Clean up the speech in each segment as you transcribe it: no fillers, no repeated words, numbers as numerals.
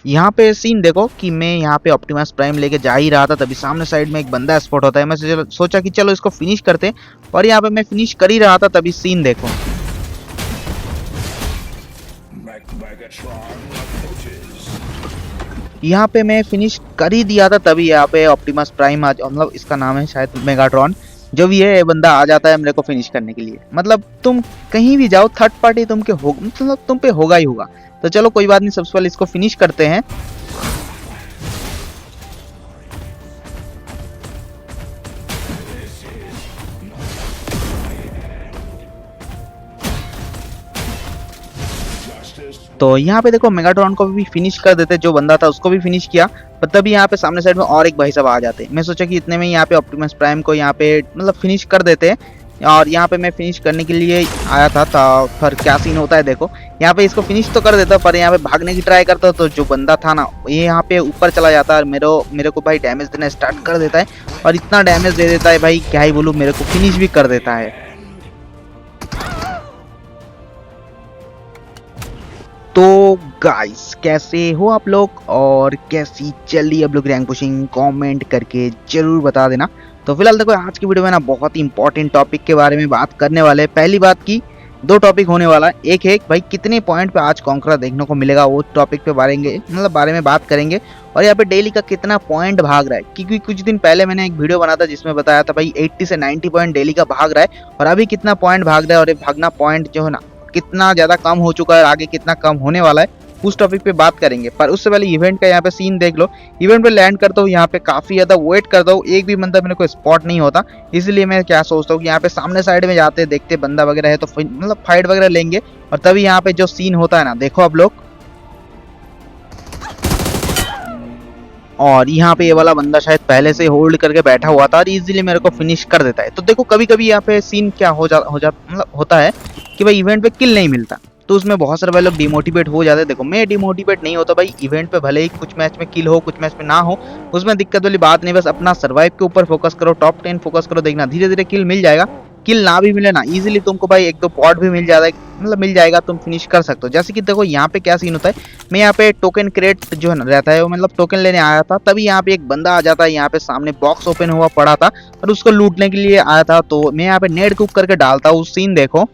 यहाँ पे सीन देखो कि मैं यहाँ पे ऑप्टिमस प्राइम लेके जा ही रहा था, तभी सामने साइड में एक बंदा स्पॉट होता है। मैं सोचा कि चलो इसको फिनिश करते हैं, और यहाँ पे मैं फिनिश कर ही रहा था, तभी सीन देखो। यहाँ पे मैं फिनिश कर ही दिया था, तभी यहाँ पे ऑप्टिमस प्राइम मतलब इसका नाम है शायद मेगाट्रॉन, जो भी है, ये बंदा आ जाता है मेरे को फिनिश करने के लिए। मतलब तुम कहीं भी जाओ, थर्ड पार्टी मतलब तुम पे होगा ही होगा। तो चलो कोई बात नहीं, सबसे पहले इसको फिनिश करते हैं। तो यहाँ पे देखो मेगाट्रॉन को भी फिनिश कर देते, जो बंदा था उसको भी फिनिश किया। पर तभी यहाँ पे सामने साइड में और एक भाई साहब आ जाते। मैं सोचा कि इतने में यहाँ पे ऑप्टिमस प्राइम को यहाँ पे मतलब फिनिश कर देते, और यहाँ पे मैं फिनिश करने के लिए आया था। पर क्या सीन होता है देखो, यहाँ पे इसको फिनिश तो कर देता, पर यहाँ पे भागने की ट्राई करता, तो जो बंदा था ना, ये यहाँ पे ऊपर चला जाता है, और मेरे को भाई डैमेज देना स्टार्ट कर देता है, और इतना डैमेज दे देता है भाई, क्या ही बोलूँ, मेरे को फिनिश भी कर देता है। तो गाइस, कैसे हो आप लोग और कैसी चल रही है आप लोग रैंक पुशिंग, कमेंट करके जरूर बता देना। तो फिलहाल देखो, आज की वीडियो में ना बहुत ही इंपॉर्टेंट टॉपिक के बारे में बात करने वाले हैं। पहली बात की, दो टॉपिक होने वाला है। एक है भाई कितने पॉइंट पे आज कॉन्करा देखने को मिलेगा, वो टॉपिक पे बारे में बात करेंगे। और यहाँ पे डेली का कितना पॉइंट भाग रहा है, क्योंकि कुछ दिन पहले मैंने एक वीडियो बना था जिसमें बताया था भाई 80 से 90 पॉइंट डेली का भाग रहा है, और अभी कितना पॉइंट भाग रहा है, और ये भागना पॉइंट जो है ना कितना ज्यादा कम हो चुका है, आगे कितना कम होने वाला है, उस टॉपिक पे बात करेंगे। पर उससे पहले इवेंट का यहाँ पे सीन देख लो। इवेंट पे लैंड करता हूँ, यहाँ पे काफी ज्यादा वेट करता हूँ, एक भी बंदा मेरे को स्पॉट नहीं होता। इसलिए मैं क्या सोचता हूँ कि यहाँ पे सामने साइड में जाते देखते बंदा वगैरह है तो मतलब फाइट वगैरह लेंगे, और तभी यहाँ पे जो सीन होता है ना, देखो आप लोग। और यहाँ पे ये वाला बंदा शायद पहले से होल्ड करके बैठा हुआ था, और इजीली मेरे को फिनिश कर देता है। तो देखो कभी कभी यहाँ पे सीन क्या मतलब होता है कि भाई इवेंट पे किल नहीं मिलता, तो उसमें बहुत सारे भाई लोग डिमोटिवेट हो जाते हैं। देखो मैं डिमोटिवेट नहीं होता भाई, इवेंट पे भले ही कुछ मैच में किल हो, कुछ मैच में ना हो, उसमें दिक्कत वाली बात नहीं। बस अपना सर्वाइव के ऊपर फोकस करो, टॉप 10 फोकस करो, देखना धीरे धीरे किल मिल जाएगा। किल ना भी मिले ना, इजीली तुमको भाई एक दो पॉट भी मिल जाएगा, तुम फिनिश कर सकते हो। जैसे कि देखो यहाँ पे क्या सीन होता है, मैं यहाँ पे टोकन क्रेट जो है ना रहता है, वो मतलब टोकन लेने आया था, तभी यहाँ पे एक बंदा आ जाता है। यहाँ पे सामने बॉक्स ओपन हुआ पड़ा था, और उसको लूटने के लिए आया था। तो मैं यहाँ पे नेट कुक करके डालता हूँ, सीन देखो।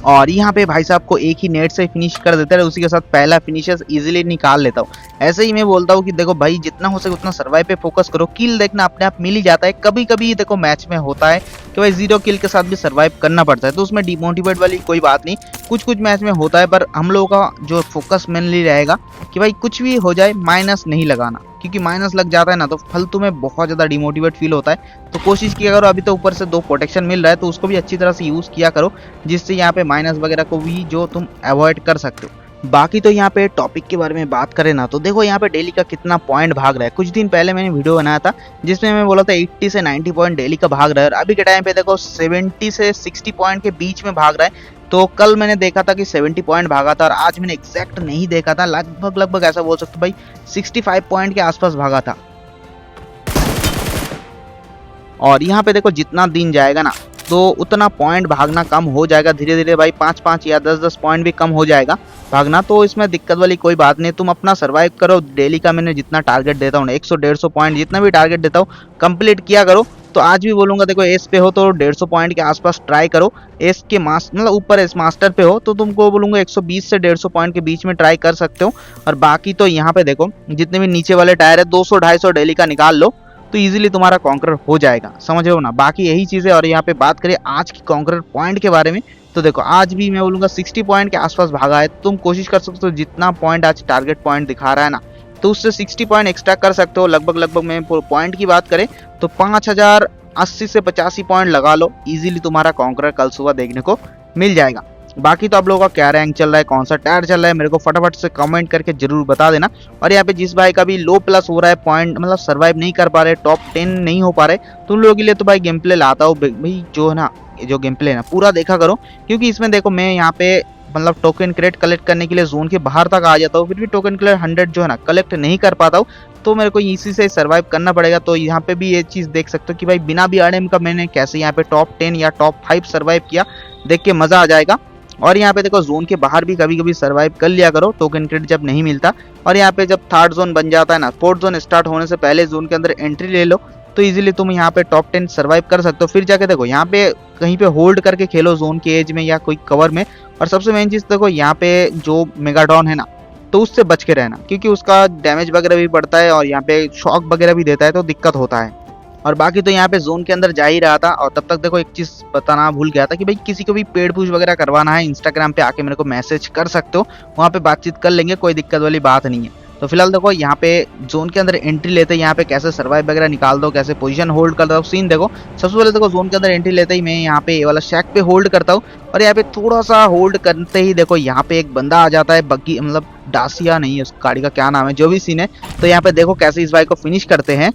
और यहाँ पे भाई साहब को एक ही नेट से फिनिश कर देते हैं, उसी के साथ पहला फिनिशर्स इजीली निकाल लेता हूँ। ऐसे ही मैं बोलता हूँ कि देखो भाई जितना हो सके उतना सर्वाइव पे फोकस करो, किल देखना अपने आप मिल ही जाता है। कभी कभी देखो मैच में होता है कि भाई 0 किल के साथ भी सर्वाइव करना पड़ता है, तो उसमें डिमोटिवेट वाली कोई बात नहीं, कुछ मैच में होता है। पर हम लोगों का जो फोकस मेनली रहेगा कि भाई कुछ भी हो जाए माइनस नहीं लगाना, क्योंकि माइनस लग जाता है ना तो फालतू में बहुत ज़्यादा डिमोटिवेट फील होता है। तो कोशिश किया करो, अभी तो ऊपर से 2 प्रोटेक्शन मिल रहा है, तो उसको भी अच्छी तरह से यूज़ किया करो, जिससे यहाँ पे माइनस वगैरह को भी जो तुम अवॉइड कर सकते हो। बाकी तो यहाँ पे टॉपिक के बारे में बात करें ना, तो देखो यहाँ पे डेली का कितना पॉइंट भाग रहा है। कुछ दिन पहले मैंने वीडियो बनाया था जिसमें मैं बोला था 80 से 90 पॉइंट डेली का भाग रहा है, और अभी के टाइम पे देखो 70 से 60 पॉइंट के बीच में भाग रहा है। तो कल मैंने देखा था कि 70 पॉइंट भागा था, और आज मैंने एग्जैक्ट नहीं देखा था, लगभग ऐसा बोल सकते भाई 65 पॉइंट के आसपास भागा था। और यहाँ पे देखो जितना दिन जाएगा ना, तो उतना पॉइंट भागना कम हो जाएगा धीरे धीरे भाई, 5-5 या 10-10 पॉइंट भी कम हो जाएगा भागना। तो इसमें दिक्कत वाली कोई बात नहीं, तुम अपना सर्वाइव करो। डेली का मैंने जितना टारगेट देता हूँ 100-150 पॉइंट जितना भी टारगेट देता हूँ कंप्लीट किया करो। तो आज भी बोलूंगा, देखो एस पे हो तो 150 पॉइंट के आसपास ट्राई करो, एस के मतलब ऊपर एस मास्टर पे हो तो तुमको बोलूंगा 120 से 150 पॉइंट के बीच में ट्राई कर सकते हो। और बाकी तो यहाँ पे देखो जितने भी नीचे वाले टायर है 200-250 डेली का निकाल लो, तो इजीली तुम्हारा कॉन्करर हो जाएगा, समझ रहे हो ना। बाकी यही चीज़ है। और यहाँ पे बात करें आज की कॉन्करर पॉइंट के बारे में, तो देखो आज भी मैं बोलूँगा 60 पॉइंट के आसपास भागा है। तुम कोशिश कर सकते हो जितना पॉइंट आज टारगेट पॉइंट दिखा रहा है ना, तो उससे 60 पॉइंट एक्स्ट्रा कर सकते हो। लगभग में पॉइंट की बात करें तो 5080 से 85 पॉइंट लगा लो, इजीली तुम्हारा कॉन्करर कल सुबह देखने को मिल जाएगा। बाकी तो आप लोगों का क्या रैंक चल रहा है, कौन सा टायर चल रहा है, मेरे को फटाफट से कमेंट करके जरूर बता देना। और यहाँ पे जिस भाई का भी लो प्लस हो रहा है, पॉइंट मतलब सर्वाइव नहीं कर पा रहे, टॉप 10 नहीं हो पा रहे, तो उन लोगों के लिए तो भाई गेम प्ले लाता हूँ भाई, जो है ना जो गेम प्ले है ना पूरा देखा करो। क्योंकि इसमें देखो मैं यहाँ पे मतलब टोकन क्रेट कलेक्ट करने के लिए जोन के बाहर तक आ जाता हूँ, फिर भी टोकन क्रेट 100 जो है ना कलेक्ट नहीं कर पाता हूँ। तो मेरे को इसी से सर्वाइव करना पड़ेगा। तो यहाँ पे भी ये चीज़ देख सकते हो कि भाई बिना BRDM का मैंने कैसे यहाँ पे टॉप 10 या टॉप 5 सर्वाइव किया, देख के मज़ा आ जाएगा। और यहाँ पे देखो जोन के बाहर भी कभी कभी सर्वाइव कर लिया करो, टोकन क्रेडिट जब नहीं मिलता। और यहाँ पे जब थर्ड जोन बन जाता है ना, फोर्थ जोन स्टार्ट होने से पहले जोन के अंदर एंट्री ले लो, तो इजीली तुम यहाँ पे टॉप 10 सर्वाइव कर सकते हो। फिर जाके देखो यहाँ पे कहीं पे होल्ड करके खेलो जोन के एज में या कोई कवर में। और सबसे मेन चीज़ देखो यहाँ पे जो मेगाडॉन है ना, तो उससे बच के रहना, क्योंकि उसका डैमेज वगैरह भी बढ़ता है और यहाँ पे शॉक वगैरह भी देता है, तो दिक्कत होता है। और बाकी तो यहाँ पे जोन के अंदर जा ही रहा था, और तब तक देखो एक चीज़ बताना भूल गया था कि भाई किसी को भी पेड पुश वगैरह करवाना है, इंस्टाग्राम पे आके मेरे को मैसेज कर सकते हो, वहाँ पे बातचीत कर लेंगे, कोई दिक्कत वाली बात नहीं है। तो फिलहाल देखो यहाँ पे जोन के अंदर एंट्री लेते यहाँ पे कैसे सर्वाइव वगैरह निकाल दो, कैसे पोजीशन होल्ड करता हूँ, सीन देखो। सबसे पहले देखो जोन के अंदर एंट्री लेते ही मैं यहाँ पे ये वाला शैक पे होल्ड करता हूँ, और यहाँ पे थोड़ा सा होल्ड करते ही देखो यहाँ पे एक बंदा आ जाता है, बग्गी मतलब डासिया नहीं है उस गाड़ी का क्या नाम है, जो भी सीन है। तो यहाँ पे देखो कैसे इस बाइक को फिनिश करते हैं।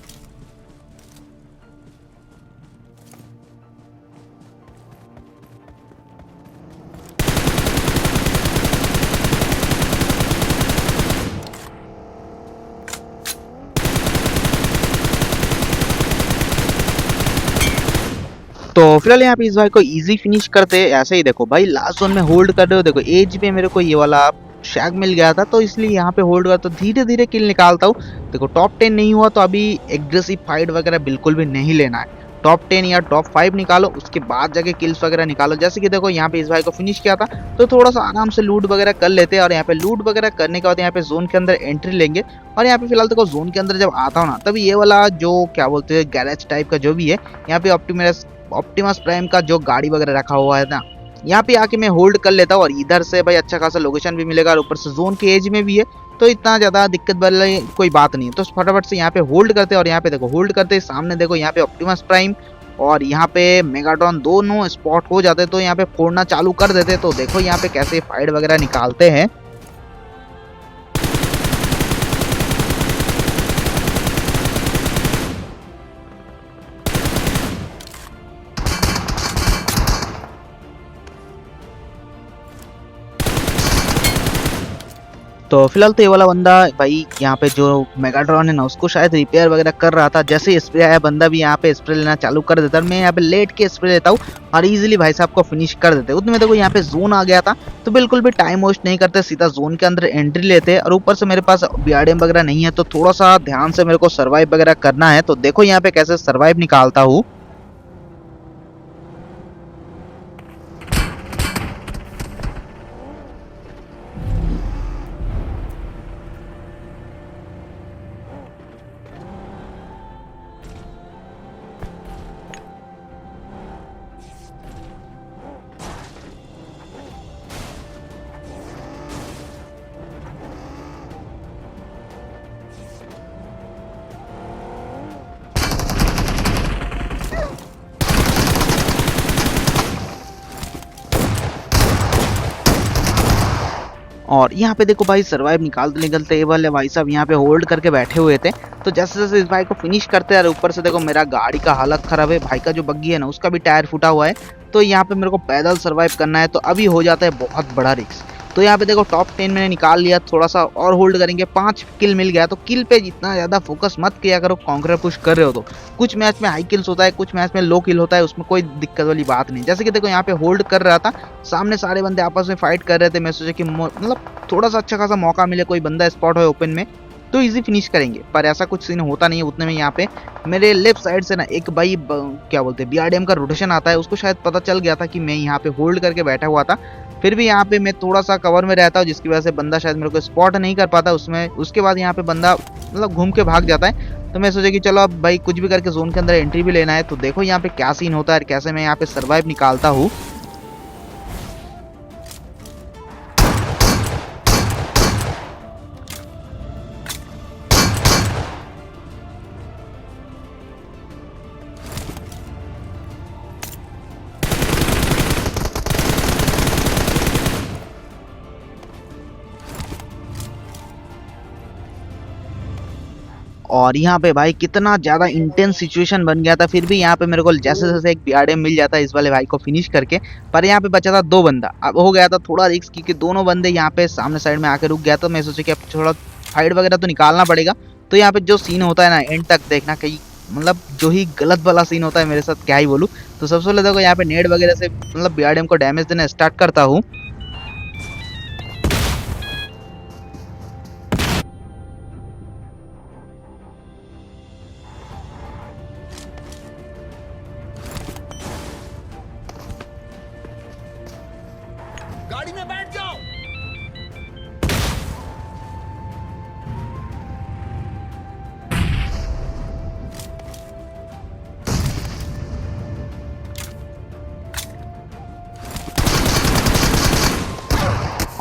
तो फिलहाल यहाँ पे इस बाइक को इजी फिनिश करते हैं। ऐसे ही देखो भाई लास्ट जोन में होल्ड कर रहे हो, देखो एज पे मेरे को ये वाला शैग मिल गया था, तो इसलिए यहाँ पे होल्ड कर, तो धीरे धीरे किल निकालता हूँ। देखो टॉप 10 नहीं हुआ तो अभी एग्रेसिव फाइट वगैरह बिल्कुल भी नहीं लेना है, टॉप 10 या टॉप 5 निकालो, उसके बाद जाके किल्स वगैरह निकालो। जैसे कि देखो यहाँ पे इस भाई को फिनिश किया था, तो थोड़ा सा आराम से लूट वगैरह कर लेते हैं। और यहाँ पे लूट वगैरह करने के बाद यहाँ पे जोन के अंदर एंट्री लेंगे। और यहाँ पे फिलहाल देखो जोन के अंदर जब आता हूँ ना, तभी ये वाला जो क्या बोलते हैं गैरेज टाइप का जो भी है, यहाँ पे ऑप्टिमस प्राइम का जो गाड़ी वगैरह रखा हुआ है ना, यहाँ पे आके मैं होल्ड कर लेता हूँ। और इधर से भाई अच्छा खासा लोकेशन भी मिलेगा, और ऊपर से जोन के एज में भी है, तो इतना ज़्यादा दिक्कत वाली कोई बात नहीं है। तो फटाफट से यहाँ पे होल्ड करते हैं। और यहाँ पे देखो होल्ड करते सामने देखो यहाँ पे ऑप्टिमस प्राइम और यहाँ पे मेगाट्रॉन दोनों स्पॉट हो जाते, तो यहाँ पे फोड़ना चालू कर देते। तो देखो यहाँ पे कैसे फाइट वगैरह निकालते हैं। तो फिलहाल तो ये वाला बंदा भाई यहाँ पे जो मेगाट्रॉन है ना, उसको शायद रिपेयर वगैरह कर रहा था। जैसे स्प्रे आया बंदा भी यहाँ पे स्प्रे लेना चालू कर देता है। मैं यहाँ पे लेट के स्प्रे लेता हूँ और इजीली भाई साहब को फिनिश कर देते हैं। उतने में देखो यहाँ पे जोन आ गया था, तो बिल्कुल भी टाइम वेस्ट नहीं करते, सीधा जोन के अंदर एंट्री लेते हैं। और ऊपर से मेरे पास BRDM वगैरह नहीं है, तो थोड़ा सा ध्यान से मेरे को सर्वाइव वगैरह करना है। तो देखो यहाँ पे कैसे सर्वाइव निकालता हूँ। और यहाँ पे देखो भाई सर्वाइव निकालते निकलते ये वाले भाई साहब यहाँ पे होल्ड करके बैठे हुए थे। तो जैसे जैसे इस भाई को फिनिश करते हैं, ऊपर से देखो मेरा गाड़ी का हालत खराब है, भाई का जो बग्गी है ना उसका भी टायर फूटा हुआ है। तो यहाँ पे मेरे को पैदल सर्वाइव करना है, तो अभी हो जाता है बहुत बड़ा रिस्क। तो यहाँ पे देखो टॉप 10 मैंने निकाल लिया, थोड़ा सा और होल्ड करेंगे, 5 किल मिल गया। तो किल पे जितना ज़्यादा फोकस मत किया करो, कॉन्करर पुश कर रहे हो तो कुछ मैच में हाई किल्स होता है, कुछ मैच में लो किल होता है, उसमें कोई दिक्कत वाली बात नहीं। जैसे कि देखो यहाँ पे होल्ड कर रहा था, सामने सारे बंदे आपस में फाइट कर रहे थे, मैं सोचा कि मतलब थोड़ा सा अच्छा खासा मौका मिले, कोई बंदा स्पॉट हो ओपन में तो इजी फिनिश करेंगे, पर ऐसा कुछ सीन होता नहीं है। उतने में यहाँ पे मेरे लेफ्ट साइड से ना एक भाई क्या बोलते हैं BRDM का रोटेशन आता है, उसको शायद पता चल गया था कि मैं यहाँ पे होल्ड करके बैठा हुआ था। फिर भी यहाँ पे मैं थोड़ा सा कवर में रहता हूँ, जिसकी वजह से बंदा शायद मेरे को स्पॉट नहीं कर पाता उसमें। उसके बाद यहाँ पे बंदा मतलब घूम के भाग जाता है। तो मैं सोचा कि चलो अब भाई कुछ भी करके जोन के अंदर एंट्री भी लेना है। तो देखो यहाँ पे क्या सीन होता है, कैसे मैं यहाँ पे सर्वाइव निकालता हूँ। और यहाँ पे भाई कितना ज्यादा इंटेंस सिचुएशन बन गया था, फिर भी यहाँ पे मेरे को जैसे जैसे एक BRDM मिल जाता है इस वाले भाई को फिनिश करके। पर यहाँ पे बचा था 2 बंदा, अब हो गया था थोड़ा रिस्क, क्योंकि दोनों बंदे यहाँ पे सामने साइड में आके रुक गया। तो मैं सोचा कि अब थोड़ा फाइट वगैरह तो निकालना पड़ेगा। तो यहाँ पे जो सीन होता है ना एंड तक देखना, कहीं मतलब जो ही गलत वाला सीन होता है मेरे साथ क्या ही बोलूँ। तो सबसे पहले देखो यहाँ पे नेड वगैरह से मतलब बीआरडीएम को डैमेज देना स्टार्ट करता हूँ। गाड़ी में बैठ जाओ।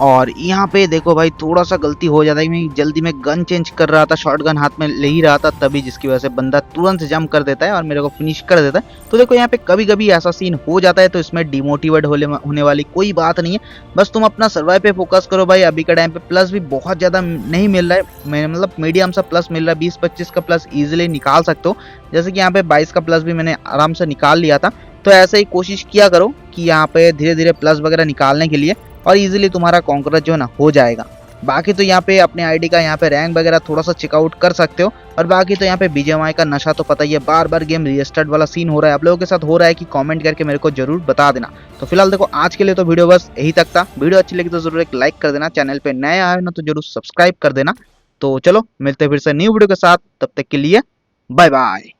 और यहाँ पे देखो भाई थोड़ा सा गलती हो जाता है, मैं जल्दी में गन चेंज कर रहा था, शॉटगन हाथ में ले ही रहा था तभी, जिसकी वजह से बंदा तुरंत जंप कर देता है और मेरे को फिनिश कर देता है। तो देखो यहाँ पे कभी कभी ऐसा सीन हो जाता है, तो इसमें डिमोटिवेट होने वाली कोई बात नहीं है। बस तुम अपना सर्वाइव पे फोकस करो भाई। अभी का टाइम पे प्लस भी बहुत ज़्यादा नहीं मिल रहा है, मतलब मीडियम सा प्लस मिल रहा है, 20-25 का प्लस ईजिली निकाल सकते हो। जैसे कि यहाँ पे 22 का प्लस भी मैंने आराम से निकाल लिया था। तो ऐसे ही कोशिश किया करो कि यहाँ पे धीरे धीरे प्लस वगैरह निकालने के लिए, और इजीली तुम्हारा कॉन्करर जो है ना हो जाएगा। बाकी तो यहाँ पे अपने आईडी का यहाँ पे रैंक वगैरह थोड़ा सा चेकआउट कर सकते हो। और बाकी तो यहाँ पे बीजीएमआई का नशा तो पता ही है, बार बार गेम रीस्टार्ट वाला सीन हो रहा है। आप लोगों के साथ हो रहा है कि कमेंट करके मेरे को जरूर बता देना। तो फिलहाल देखो आज के लिए तो वीडियो बस यही तक था। वीडियो अच्छी लगी तो जरूर एक लाइक कर देना, चैनल पे नए आए ना तो जरूर सब्सक्राइब कर देना। तो चलो मिलते हैं फिर से न्यू वीडियो के साथ, तब तक के लिए बाय बाय।